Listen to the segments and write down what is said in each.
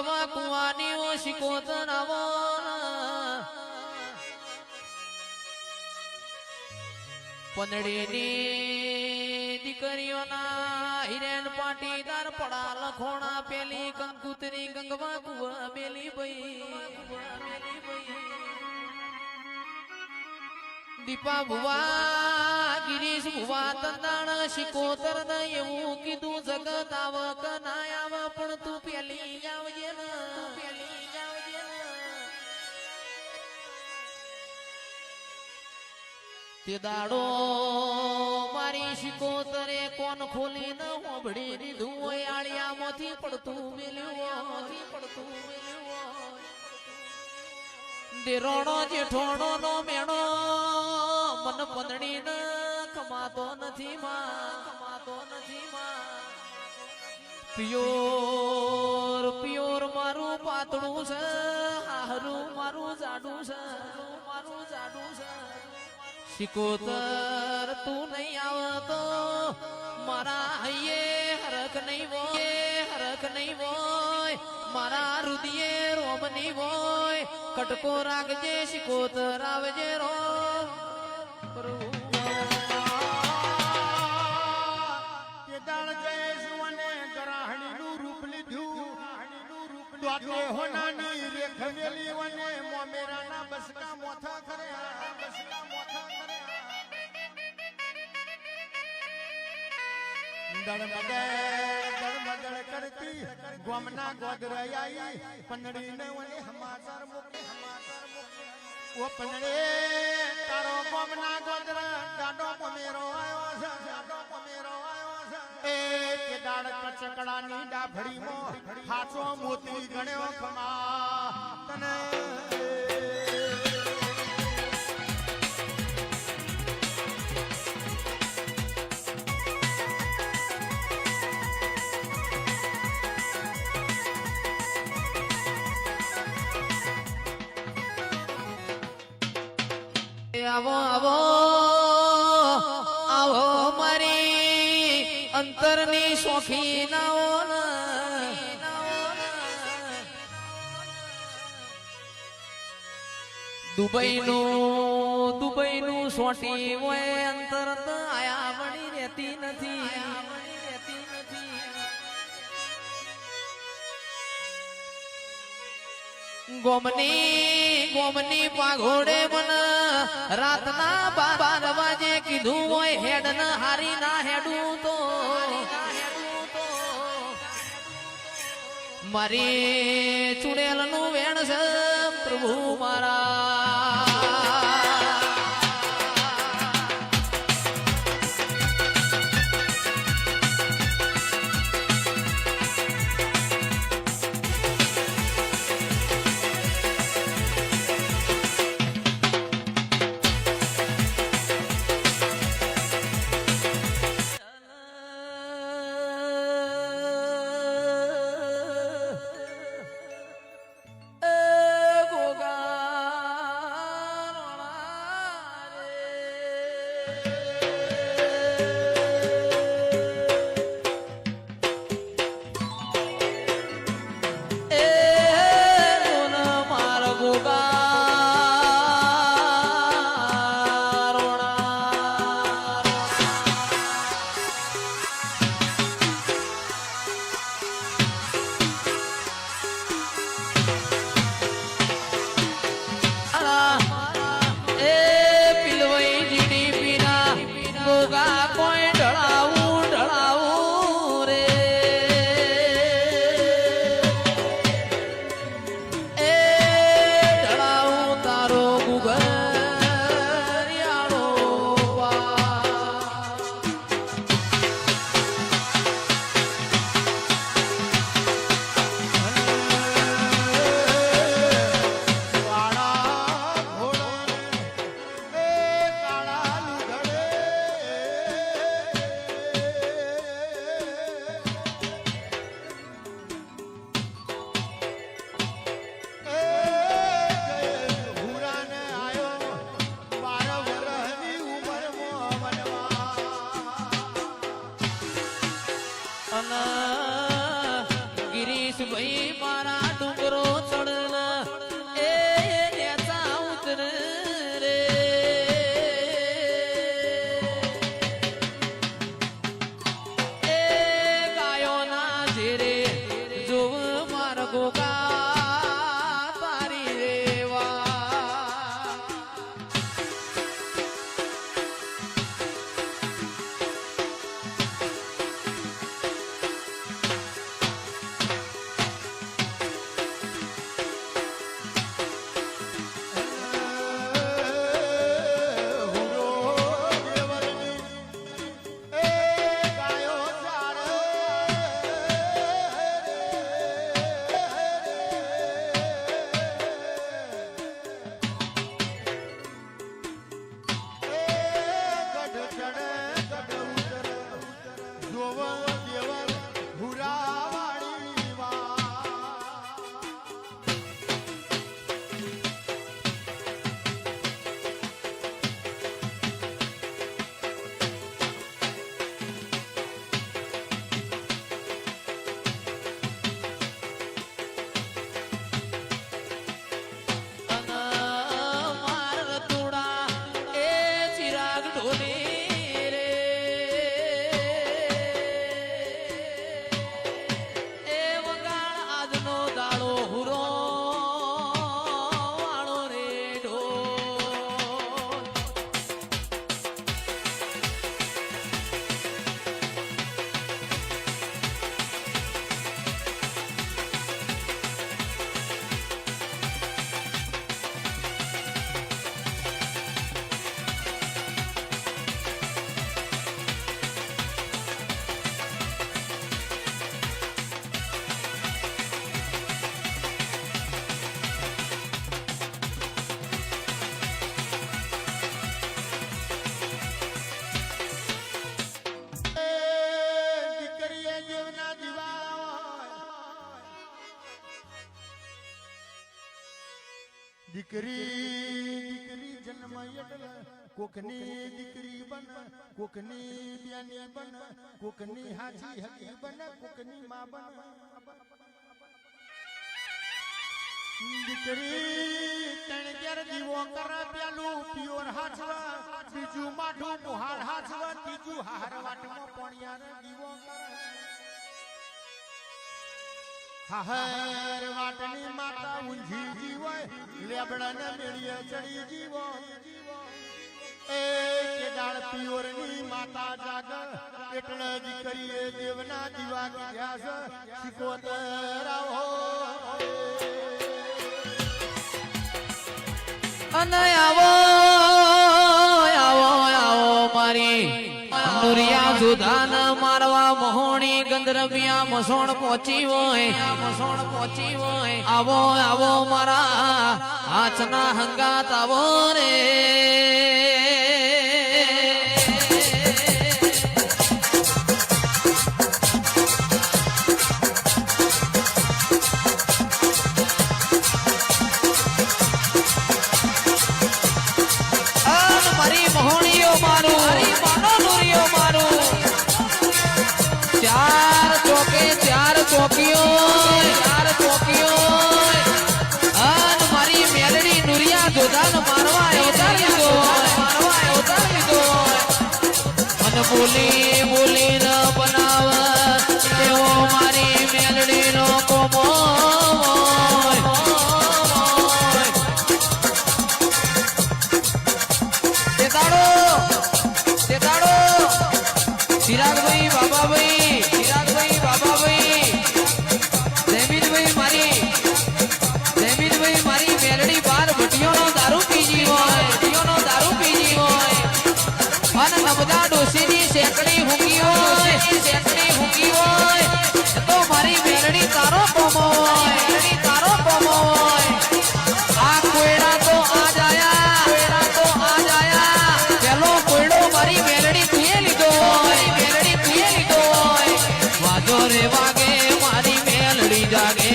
ગંગવા કુવાની ઓ શિકોતર આવો પંદડીની દીકરીઓના હિરેન પાટીદાર પડા લખોણા પેલી કંકુતરી ગંગવા કુવા મેલી ભાઈ દીપા ભુવા ગિરીશ ભુવા તંદાણ શિકોતર ન એવું કીધું જગત આવ કે ના આવ પણ તું પેલી આવજે ને તે દાડો મારી શિકોતરે કોણ ખોલી ન હોબડી દીધું હોય આળિયામાંથી પડતું મેલ્યું દેરોણો જેઠોણો નો મેણો મન પંદડી ન કમાતો નથી માં પિયોર મારું પાતળું છે હારું મારું જાડું છે શિકોતર તું નહીં આવતો મારા હૈયે હરખ નહીં હોય મારા રુદિયે રોમ નહીં હોય કટકો રાખજે શિકોતર આવજે રોમ કેદાળ જયસુને ગરાહણીનું રૂપ લીધું દ્વાતે હોનાની રેખવેલી વને મોમેરાના બસકા મોથા કર્યા દળમદળ કરતી ગોમના ગોદરાઈ પંડળીને વને સમાચાર મોકલી ઓ પંડળે તારો ગોમના ગોદરા દાડો મોમેરો આવ્યો છે એ કેદાળ કચકડાની ડાભડીમાં હાચો મોતી ગણ્યો ખમા તને આવો મારી અંતરની શોખીનાઓ દુબઈનું સોટી હોય અંતર આયા વળી રહેતી નથી ગોમની પાઘોડે મન રાતના 12 વાગે કીધું હોય હેડ ન હારી ના હેડું તો મારી ચુડેલ નું વેણ છે પ્રભુ મારા ગિરીશ ભાઈ મારા દેવના દીવા દીકરી જન્મ એટલે કોકની દીકરી બન કોકની બેની બન કોકની હાજી હકી બન કોકની માં બન દીકરી તણ ઘેર દીવો કર પેલું પ્યોર હાચવા બીજું માઠું મુહાર હાચવા ત્રીજું હાર વાટમાં પોણિયાર દીવો કર હાહર વાટની માતા ઊંઝી જીવય લેબડાને મેળીએ ચડી જીવો એ કેદાળ પિયોરની માતા જાગ એટલે દીકરીએ દેવના દીવા કીધા છે શિકોતર આવો અને આવો આવો આવો મારી નુરિયા સુધાન મારવા મહોણી ગંધર્વિયા મસોણ પહોંચી હોય આવો આવો મારા હાથના હંગાત આવો રે મારી મહોણીઓ મારું ચાર ચોકીઓ અન મારી મેલડી નુરિયા જોધાન મારવા ઉતારી દો મન બોલી ન બનાવ એવો મારી મેલડી નો કોમો ચિરાગભાઈ બાબાભાઈ જયમીનભાઈ મારી મેલડી બાર ભટીઓનો દારૂ પીજી હોય અને નબદા ડોસીની શેકડી હુંકી હોય તો મારી મેલડી તારો કોમો હોય આ કોયડા તો આજ આયા પેલો કોયડો મારી મેલડી તુએ લીધો વાજો રે વાગે મારી મેલડી જાગે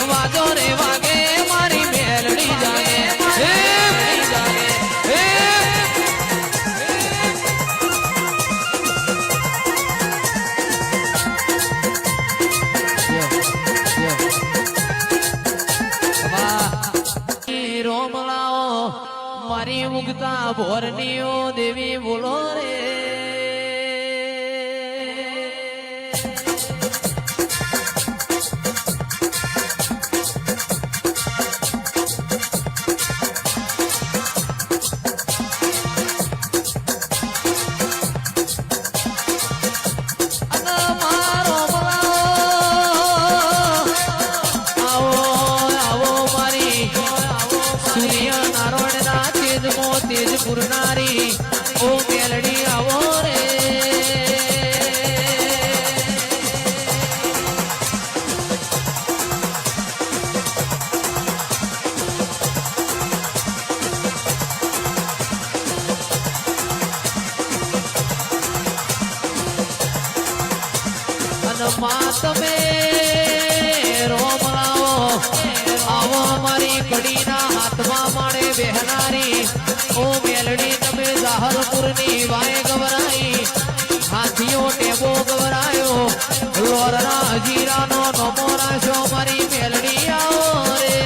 વાજો રે વાગે મારી મેલડી જાગે રોમલાઓ મારી ઉગતા ભોરનીઓ દેવી બોલો રે તેજ પુરનારી ઓ મેલડી આવો રે અનમાં તમે રોમ લાવો આવો મારી કડીના હાથમાં માળે બેહનારી ઓ મેલડી તમે જાહરપુરની વાય ગવરાઈ હાથીઓ ટેબો ગવરાયો લોરના હજીરાનો નમો રાશો મારી મેલડી આવો રે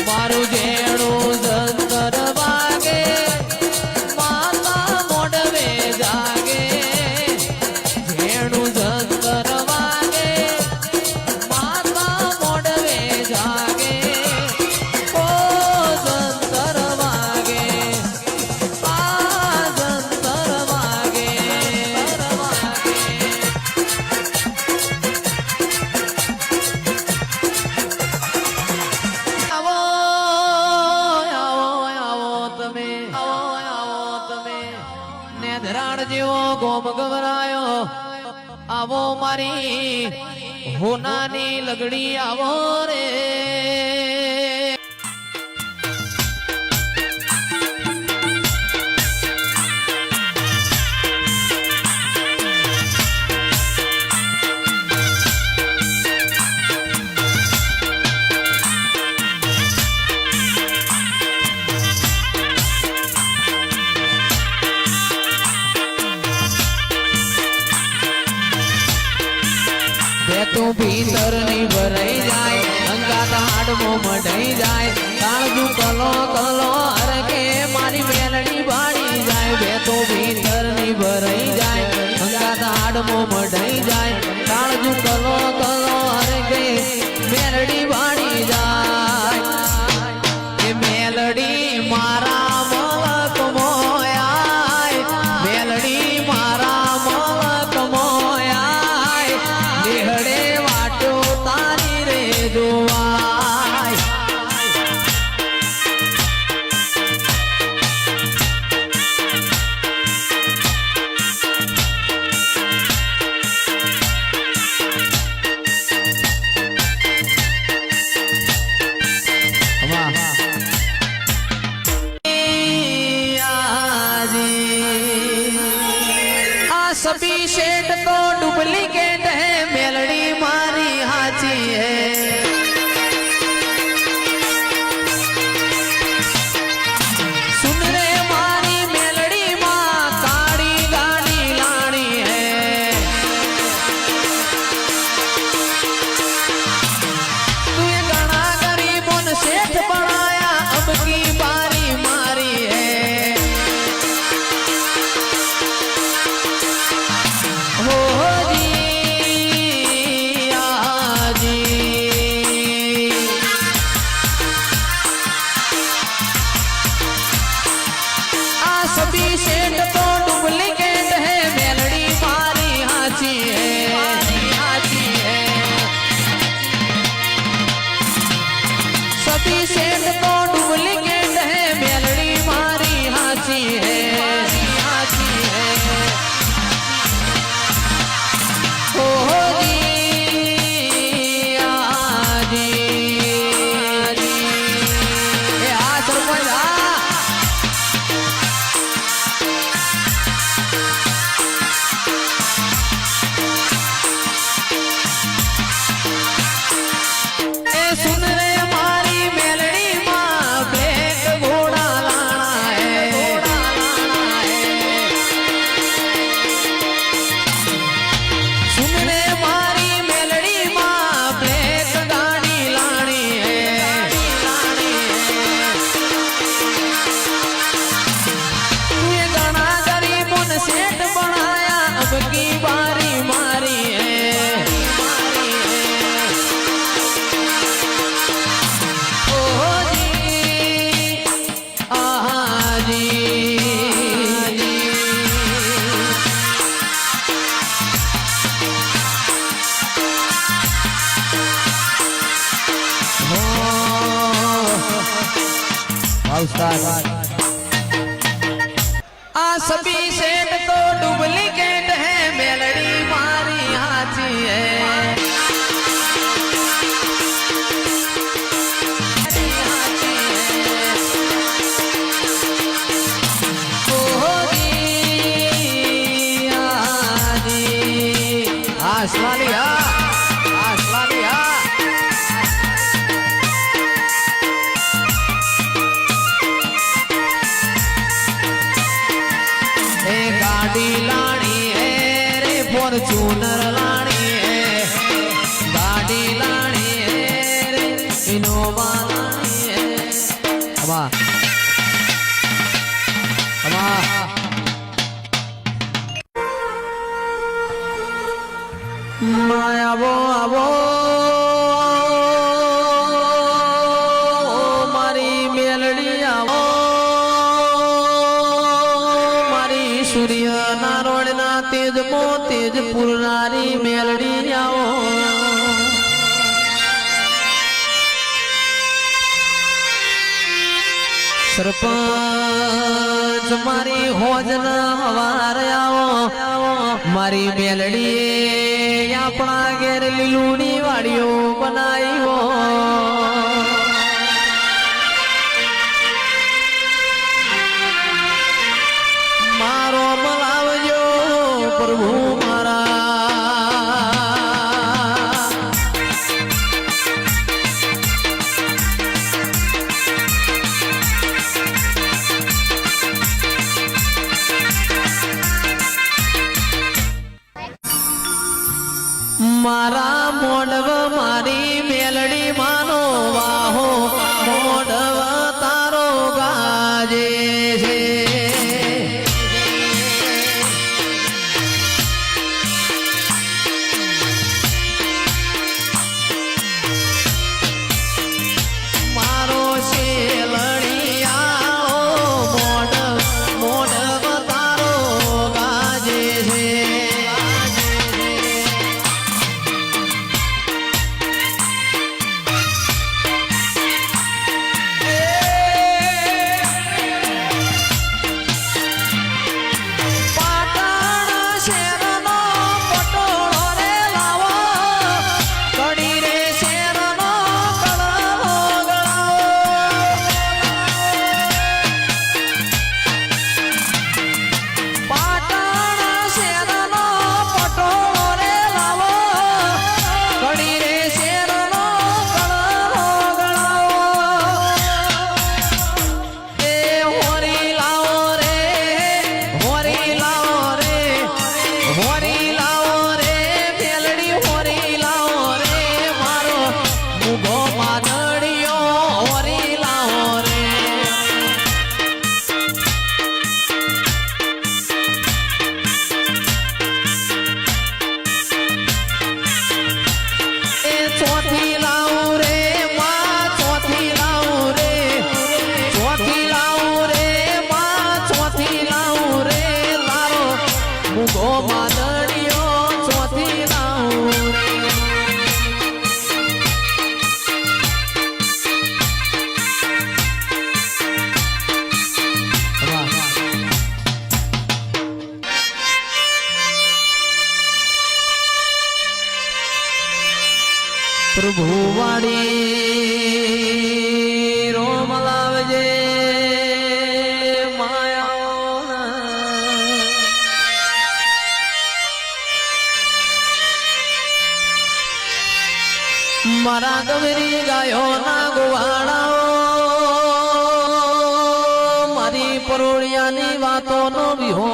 મારું જેણું જંતર વાગે માતા મોઢવે જાગે ભેણું જંતર વાગે માતા મોડવે જાગે ઓ જંતર વાગે આ જંતર વાગે આવો આવો આવો તમે નેધરાણ જેવો ગોમ ગવરાયો આવો મારી હોનાની લગડી આવો રે તું ભીતર ની ભરાઈ જાય અંગાત હાડમો મઢાઈ જાય કાળજુ કલો કલો હરકે મારી મેલડી બાળી જાય બે તો ભીતર ની ભરાઈ જાય અંગાત હાડમો મઢાઈ જાય કાળજુ કલો કલો હરકે મેલડી બાળી જાય એ મેલડી મારા મલક મોયાય મેલડી મારા મલક મોયાય લેહડે વાટો તારી રે જોવાય सभी शेड तो डुप्लीकेट है मेलड़ी मारी हाची है सुन रे मारी मेलड़ी माँ काड़ी गाड़ी लाड़ी है तू ये गणा गरीबों ने सेठ बनाया अब की बारी मारी है सभी शेड तो डुप्लीकेट है मेलड़ी मारी हाची है सभी शेड तो डुप्लीकेट है मेलड़ी मारी हाची है हो जी आजी ए आ सरपंच आ सुन रे मारी मेलड़ी माँ ब्लैक घोड़ा लाना है सुन रे मारी मेलड़ी माँ ब्लैक गाड़ी लानी है तू ये गाना गरीबों ने सेठ बनाया अब की बारी मारी है आ सभी सेठ तो डुप्लीकेट है मेलड़ी मारी हाची है आसमानिया आसमानिया गाड़ी लानी है रे फॉर्च्यूनर लानी है गाड़ी लानी है रे इनोवा लानी है अबा આવો આવો મારી મેલડી આવો મારી સૂર્ય નારોડના તેજમો તેજ પૂરનારી મેલડી આવો સરપંચ મારી હોજના હવાર આવો મારી મેલડી આપણા ઘેર લીલુડી વાડીઓ બનાવ્યો મારો મલાવજો પ્રભુ મારા મારા મોડવ મારી મેલડી માનો વાહો મોડવ તારો ગાજે છે મારો શેલડિયાઓ મોડવ તારો ગાજે છે પ્રભુ વાડી રોમ લાવજે મારા ગવરી ગાયો ના ગોવાળાઓ મારી પરોળિયાની વાતો નો વિહો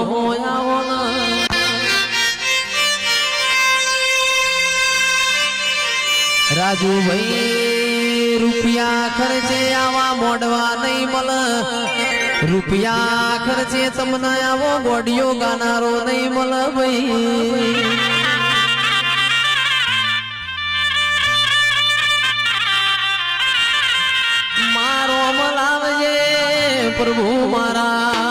આવો રાજુભાઈ રૂપિયા ખર્ચે આવા મોડવા નહીં મળે રૂપિયા ખર્ચે તમને આવો ગોડિયો ગાનારો નહીં મળે ભાઈ મારો મલાવજે પ્રભુ મારા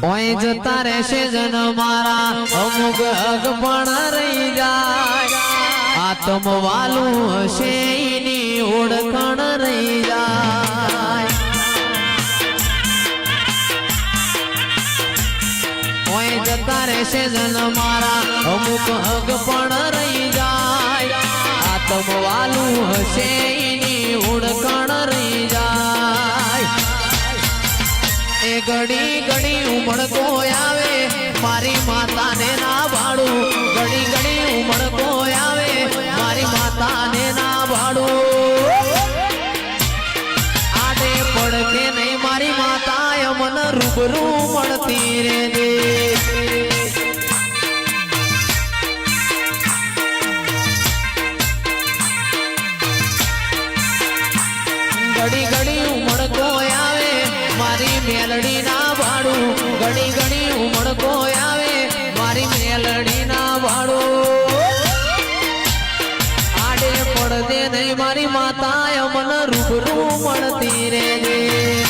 ઓય જતા રહેશે જન મારા અમુક હક પણ રહી જાય આત્મ વાલું હશે એની ઓળખણ રહી જાય ઓય જતા રહેશે જન મારા અમુક હક પણ રહી જાય આત્મ વાલું હશે એની ઓળખણ રહી જાય એ ઘડી ઘડી ઉમળકો આવે મારી માતાને ના ભાડું ઘડી ઘડી મેલડી ના ભાડું ઘડી ઘડી ઉમળકો આવે મારી મેલડી ના ભાડું આડે પડદે નહીં મારી માતા મને રૂબરૂ મળતી રે